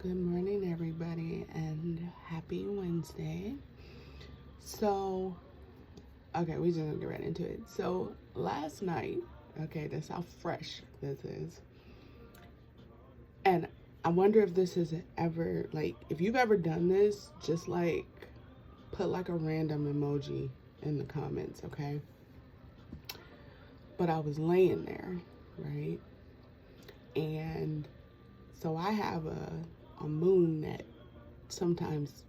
Good morning, everybody, and happy Wednesday. Okay, we just gonna get right into it. So, last night, okay, that's how fresh this is. And I wonder if this is ever, like, if you've ever done this, just like put like a random emoji in the comments, okay? But I was laying there, right? And so I have a moon that sometimes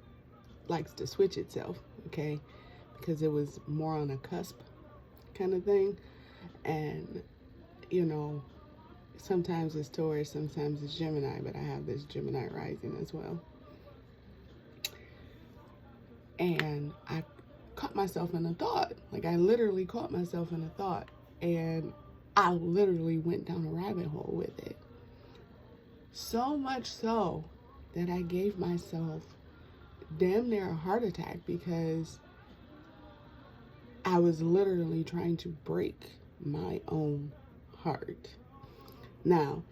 likes to switch itself, okay? Because it was more on a cusp kind of thing. And, sometimes it's Taurus, sometimes it's Gemini, but I have this Gemini rising as well. And I caught myself in a thought. Like, I literally caught myself in a thought. And I literally went down a rabbit hole with it. So much so that I gave myself damn near a heart attack because I was literally trying to break my own heart. Now,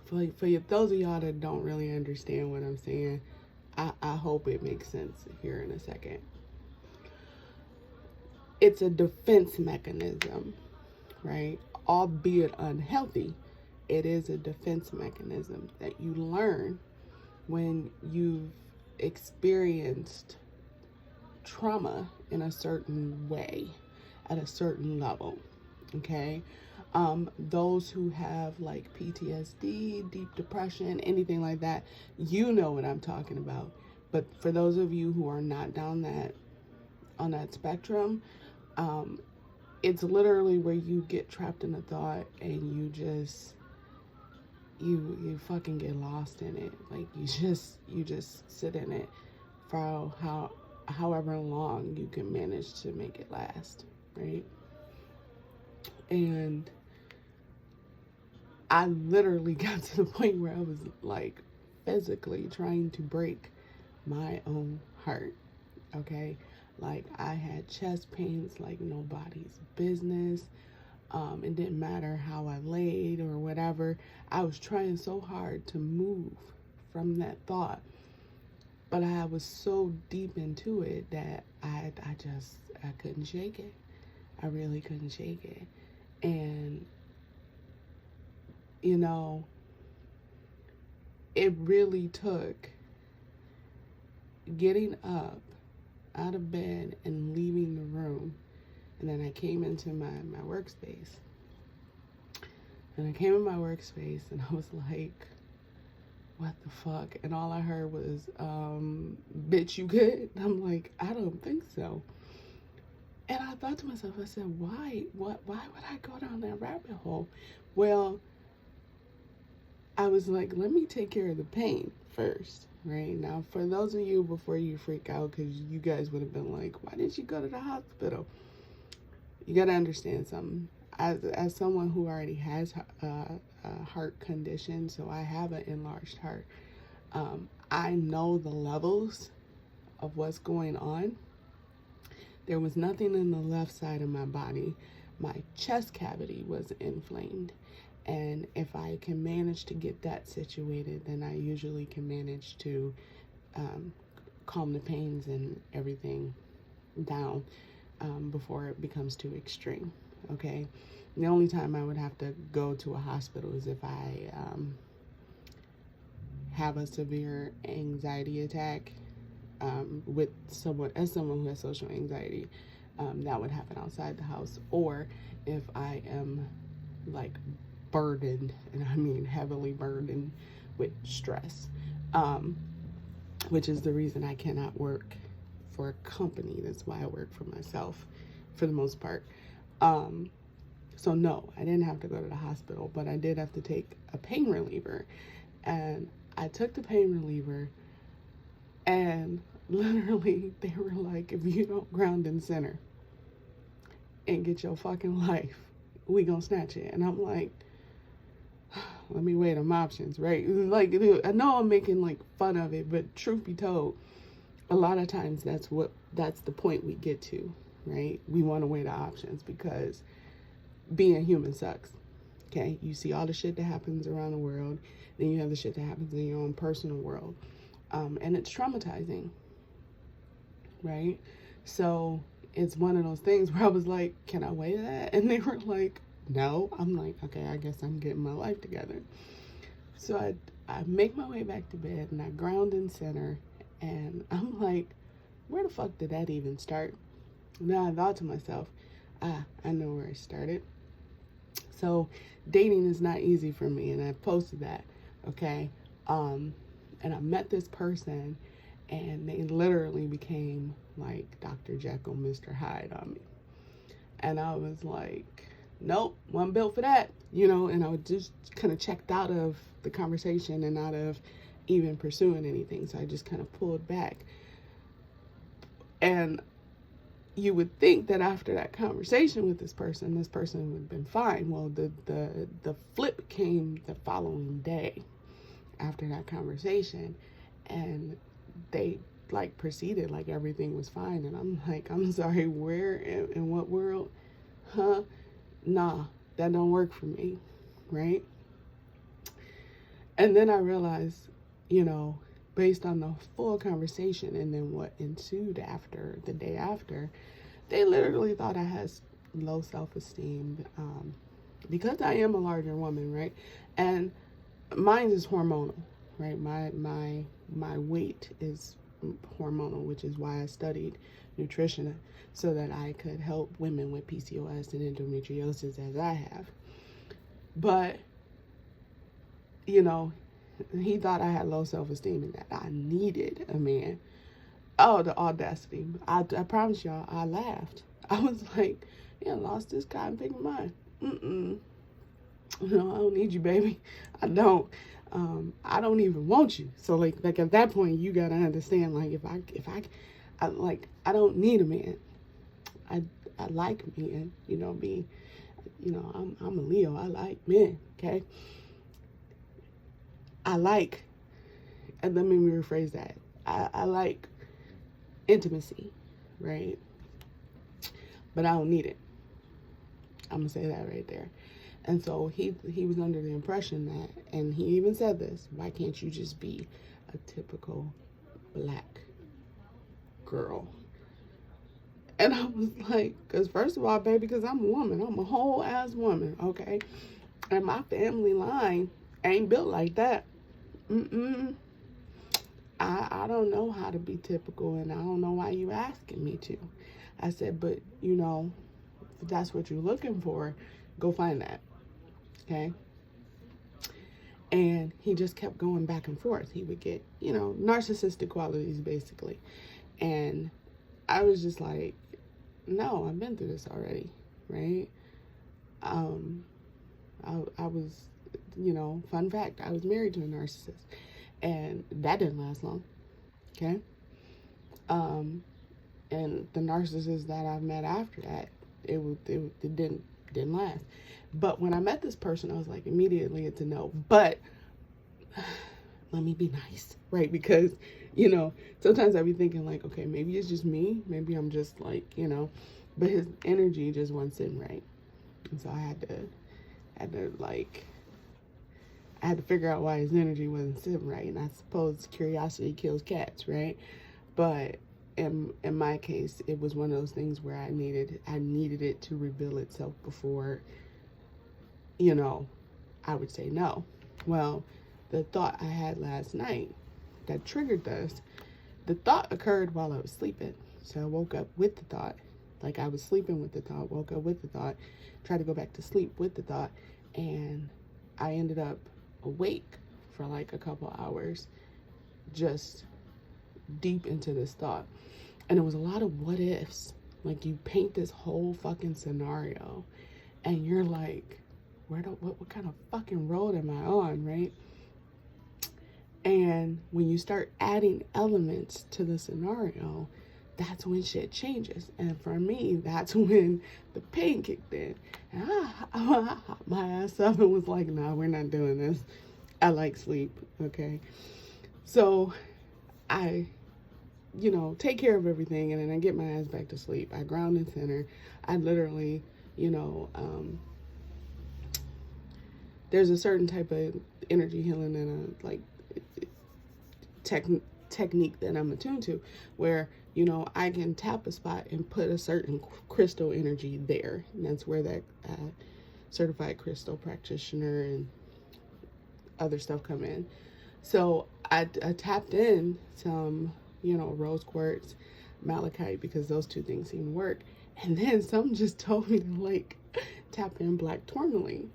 for those of y'all that don't really understand what I'm saying, I hope it makes sense here in a second. It's a defense mechanism, right? Albeit unhealthy, it is a defense mechanism that you learn when you've experienced trauma in a certain way, at a certain level, okay? Those who have like PTSD, deep depression, anything like that, you know what I'm talking about. But for those of you who are not down on that spectrum, it's literally where you get trapped in a thought and you just you fucking get lost in it. Like you just sit in it for however long you can manage to make it last, right? And I literally got to the point where I was like physically trying to break my own heart, okay? Like, I had chest pains like nobody's business. It didn't matter how I laid or whatever. I was trying so hard to move from that thought, but I was so deep into it that I couldn't shake it. I really couldn't shake it. And, it really took getting up out of bed and leaving the room. And then I came into my workspace. And I came in my workspace and I was like, what the fuck? And all I heard was, bitch, you good? And I'm like, I don't think so. And I thought to myself, I said, why would I go down that rabbit hole? Well, I was like, let me take care of the pain first, right? Now, for those of you, before you freak out, because you guys would have been like, why didn't you go to the hospital? You got to understand something. As someone who already has a heart condition, so I have an enlarged heart, I know the levels of what's going on. There was nothing in the left side of my body. My chest cavity was inflamed. And if I can manage to get that situated, then I usually can manage to calm the pains and everything down before it becomes too extreme, okay? The only time I would have to go to a hospital is if I have a severe anxiety attack with someone who has social anxiety. That would happen outside the house, or if I am like burdened, and I mean heavily burdened with stress, which is the reason I cannot work for a company. That's why I work for myself for the most part. So no, I didn't have to go to the hospital, but I did have to take a pain reliever. And I took the pain reliever, and literally they were like, if you don't ground and center and get your fucking life, we gonna snatch it. And I'm like, let me weigh them options, right? Like, I know I'm making like fun of it, but truth be told, a lot of times that's the point we get to, right? We want to weigh the options because being human sucks. Okay, you see all the shit that happens around the world, then you have the shit that happens in your own personal world. And it's traumatizing, right? So it's one of those things where I was like, can I weigh that? And they were like, no. I'm like, okay, I guess I'm getting my life together. So I make my way back to bed and I ground and center. And I'm like, where the fuck did that even start? Now I thought to myself, I know where it started. So dating is not easy for me, and I posted that, okay? And I met this person, and they literally became like Dr. Jekyll, Mr. Hyde on me. And I was like, nope, wasn't built for that, and I was just kind of checked out of the conversation and out of even pursuing anything. So I just kind of pulled back. And you would think that after that conversation with this person would have been fine. Well, the flip came the following day after that conversation, and they like proceeded like everything was fine. And I'm like, I'm sorry, where, in what world? Huh? Nah, that don't work for me, right? And then I realized, based on the full conversation and then what ensued after, the day after, they literally thought I had low self-esteem, because I am a larger woman, right? And mine is hormonal, right? My weight is hormonal, which is why I studied nutrition, so that I could help women with PCOS and endometriosis as I have. But, he thought I had low self-esteem and that I needed a man. Oh, the audacity. I promise y'all, I laughed. I was like, yeah, lost this guy and picked mine. I don't need you, baby. I don't. I don't even want you. So like at that point, you gotta understand, like, I don't need a man. I like men, I'm a Leo. I like men, okay? And let me rephrase that. I like intimacy, right? But I don't need it. I'm gonna say that right there. And so he was under the impression that, and he even said this, why can't you just be a typical black girl? And I was like, because first of all, baby, because I'm a woman. I'm a whole ass woman, okay? And my family line ain't built like that. I don't know how to be typical, and I don't know why you asking me to. I said, but, if that's what you're looking for, go find that, okay? And he just kept going back and forth. He would get, narcissistic qualities, basically. And I was just like, no, I've been through this already, right? I was, fun fact, I was married to a narcissist, and that didn't last long, okay? And the narcissists that I've met after that, it didn't last. But when I met this person, I was like, immediately it's a no. But let me be nice, right? Because, sometimes I be thinking like, okay, maybe it's just me. Maybe I'm just like, but his energy just wasn't sitting right. And so I had to figure out why his energy wasn't sitting right. And I suppose curiosity kills cats, right? But in my case, it was one of those things where I needed it to reveal itself before, I would say no. Well, the thought I had last night that triggered this, the thought occurred while I was sleeping. So I woke up with the thought, like I was sleeping with the thought, woke up with the thought, tried to go back to sleep with the thought, and I ended up awake for like a couple hours, just deep into this thought. And it was a lot of what ifs. Like, you paint this whole fucking scenario and you're like, what kind of fucking road am I on, right? And when you start adding elements to the scenario, that's when shit changes. And for me, that's when the pain kicked in. And I my ass up and was like, nah, we're not doing this. I like sleep, okay? So I, take care of everything, and then I get my ass back to sleep. I ground and center. I literally, there's a certain type of energy healing and a like tech, technique that I'm attuned to, where I can tap a spot and put a certain crystal energy there, and that's where that certified crystal practitioner and other stuff come in. So I tapped in some, rose quartz, malachite, because those two things seem to work. And then something just told me to like tap in black tourmaline.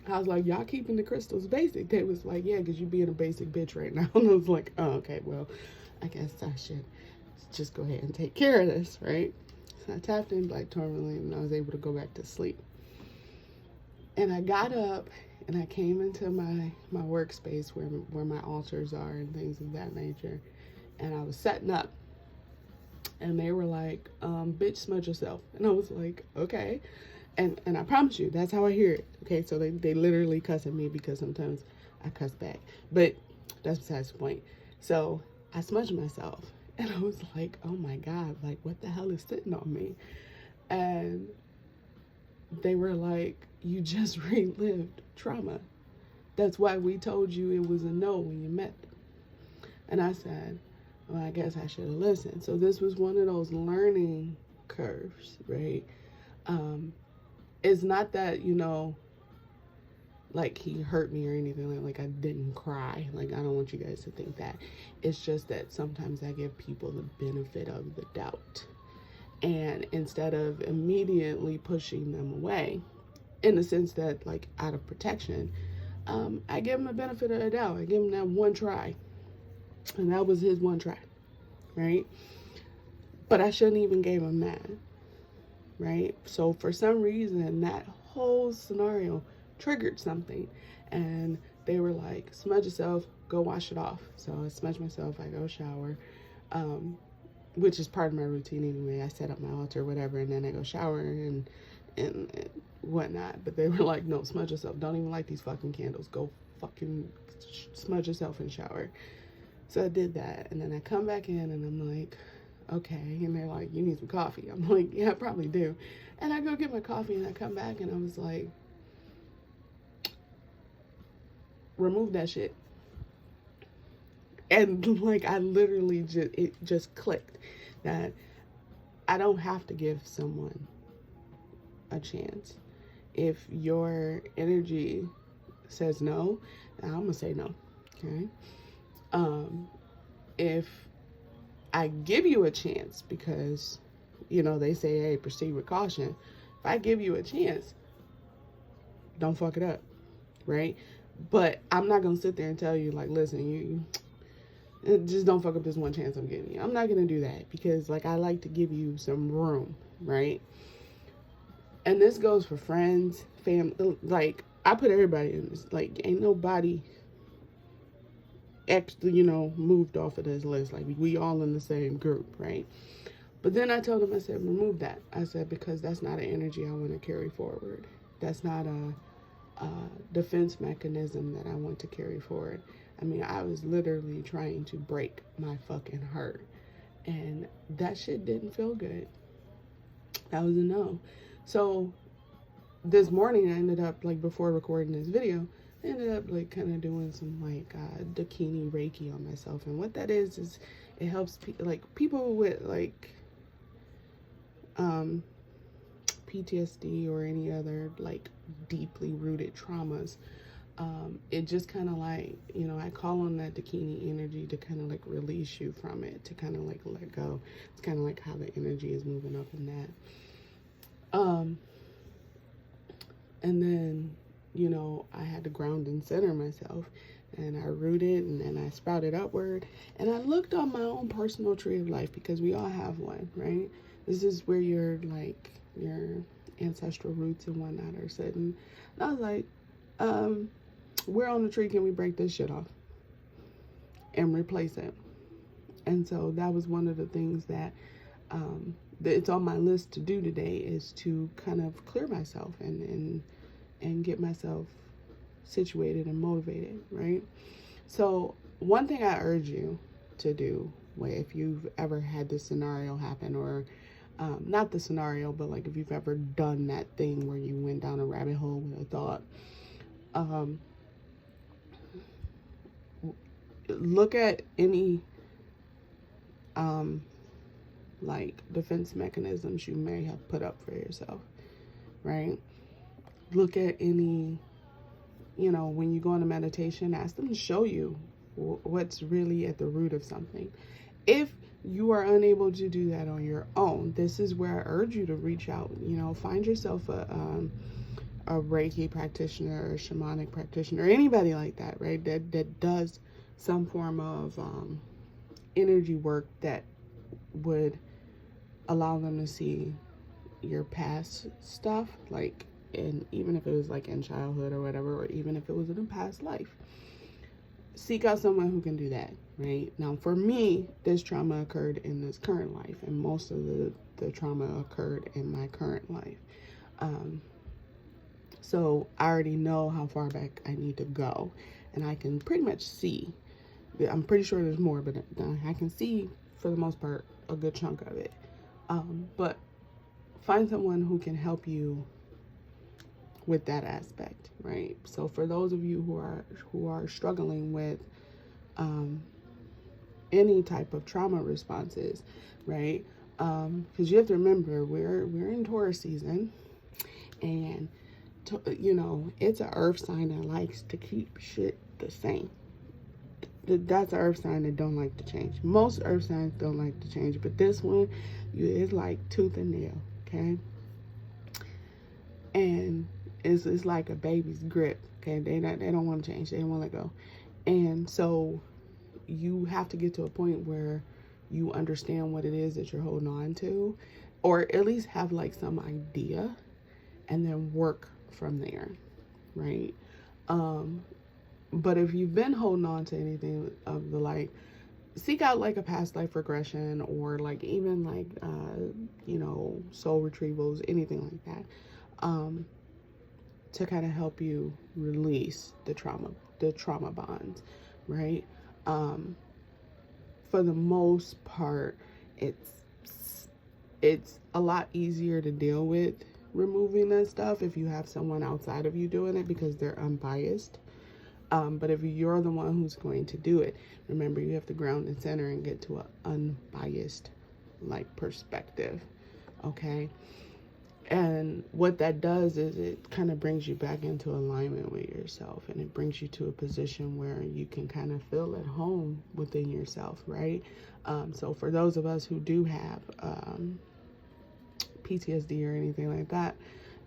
I was like, y'all keeping the crystals basic? They was like, yeah, because you being a basic bitch right now. And I was like, oh, okay, well, I guess I should just go ahead and take care of this, right? So I tapped in black tourmaline and I was able to go back to sleep. And I got up and I came into my workspace where my altars are and things of that nature. And I was setting up. And they were like, bitch, smudge yourself. And I was like, okay. And I promise you, that's how I hear it. Okay, so they literally cuss at me because sometimes I cuss back. But that's besides the point. So I smudged myself. And I was like, oh my God, like what the hell is sitting on me? And they were like, you just relived trauma. That's why we told you it was a no when you met them. And I said, well, I guess I should have listened. So this was one of those learning curves, right? It's not that, like he hurt me or anything, like I didn't cry. Like, I don't want you guys to think that. It's just that sometimes I give people the benefit of the doubt. And instead of immediately pushing them away, in the sense that, like, out of protection, I give him a benefit of the doubt. I give him that one try. And that was his one try, right? But I shouldn't even gave him that, right? So for some reason, that whole scenario triggered something. And they were like, smudge yourself, go wash it off. So I smudge myself, I go shower, which is part of my routine anyway. I set up my altar, whatever, and then I go shower and whatnot. But they were like, no, smudge yourself. Don't even light these fucking candles. Go fucking smudge yourself and shower. So I did that. And then I come back in and I'm like, okay. And they're like, you need some coffee. I'm like, yeah, I probably do. And I go get my coffee and I come back and I was like, remove that shit. And like, I literally it just clicked that I don't have to give someone a chance. If your energy says no, I'm gonna say no. Okay. If I give you a chance, because they say, hey, proceed with caution. If I give you a chance, don't fuck it up, right? But I'm not gonna sit there and tell you, like, listen, you just don't fuck up this one chance I'm giving you. I'm not gonna do that, because like, I like to give you some room, right? And this goes for friends, family. Like, I put everybody in this. Like, ain't nobody moved off of this list. Like, we all in the same group, right? But then I told him, I said, remove that. I said, because that's not an energy I want to carry forward. That's not a defense mechanism that I want to carry forward. I mean, I was literally trying to break my fucking heart. And that shit didn't feel good. That was a no. So this morning I ended up, like, before recording this video, I ended up like kind of doing some like Dakini Reiki on myself. And what that is it helps people with like PTSD or any other like deeply rooted traumas. It just kind of like, I call on that Dakini energy to kind of like release you from it, to kind of like let go. It's kind of like how the energy is moving up in that. And then, I had to ground and center myself, and I rooted and then I sprouted upward, and I looked on my own personal tree of life, because we all have one, right? This is where your ancestral roots and whatnot are sitting. And I was like, where on the tree can we break this shit off and replace it? And so that was one of the things that it's on my list to do today, is to kind of clear myself and get myself situated and motivated, right? So one thing I urge you to do, if you've ever had this scenario happen, or not the scenario, but like if you've ever done that thing where you went down a rabbit hole with a thought, Um, look at any like defense mechanisms you may have put up for yourself, right? Look at any, when you go into meditation, ask them to show you what's really at the root of something. If you are unable to do that on your own, this is where I urge you to reach out. Find yourself a Reiki practitioner or shamanic practitioner, or anybody like that, right? That does some form of energy work that would allow them to see your past stuff, like, and even if it was like in childhood or whatever, or even if it was in a past life. Seek out someone who can do that, right? Now, for me, this trauma occurred in this current life, and most of the trauma occurred in my current life. So I already know how far back I need to go, and I can pretty much see. I'm pretty sure there's more, but I can see, for the most part, a good chunk of it. But find someone who can help you with that aspect, right? So for those of you who are struggling with any type of trauma responses, right? Because you have to remember, we're in Taurus season, and it's an earth sign that likes to keep shit the same. That's an earth sign that don't like to change. Most earth signs don't like to change, but this one, it's like tooth and nail, okay? And it's like a baby's grip, okay? They don't want to change. They don't want to let go. And so you have to get to a point where you understand what it is that you're holding on to, or at least have like some idea, and then work from there, right? But if you've been holding on to anything of the like, seek out like a past life regression, or like even like soul retrievals, anything like that, to kind of help you release the trauma bonds, right? For the most part, it's a lot easier to deal with removing that stuff if you have someone outside of you doing it, because they're unbiased. But if you're the one who's going to do it, remember, you have to ground and center and get to an unbiased like perspective, okay? And what that does is it kind of brings you back into alignment with yourself, and it brings you to a position where you can kind of feel at home within yourself, right? So for those of us who do have PTSD or anything like that,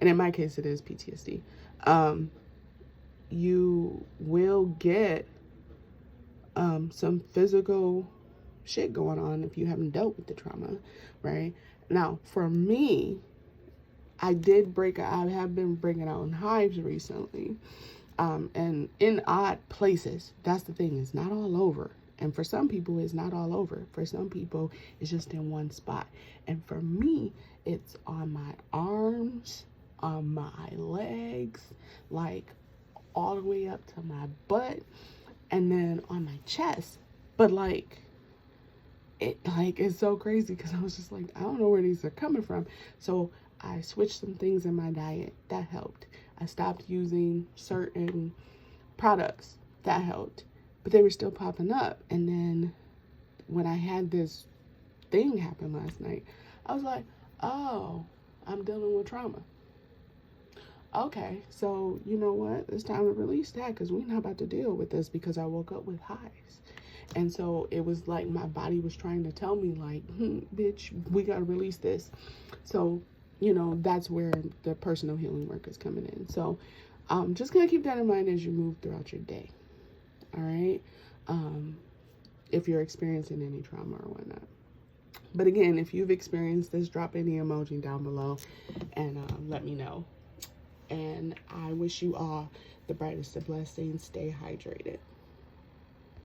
and in my case it is PTSD, you will get some physical shit going on if you haven't dealt with the trauma, right? Now, for me, I have been breaking out in hives recently, and in odd places. That's the thing, it's not all over. And for some people, it's not all over. For some people, it's just in one spot. And for me, it's on my arms, on my legs, like all the way up to my butt, and then on my chest. But it's so crazy, because I was just like, I don't know where these are coming from. So I switched some things in my diet. That helped. I stopped using certain products. That helped. But they were still popping up. And then when I had this thing happen last night, I was like, oh, I'm dealing with trauma. Okay, so you know what? It's time to release that, because we're not about to deal with this, because I woke up with hives. And so it was like my body was trying to tell me, like, bitch, we got to release this. So, that's where the personal healing work is coming in. So just going to keep that in mind as you move throughout your day. All right? If you're experiencing any trauma or whatnot. But again, if you've experienced this, drop any emoji down below and let me know. And I wish you all the brightest of blessings. Stay hydrated.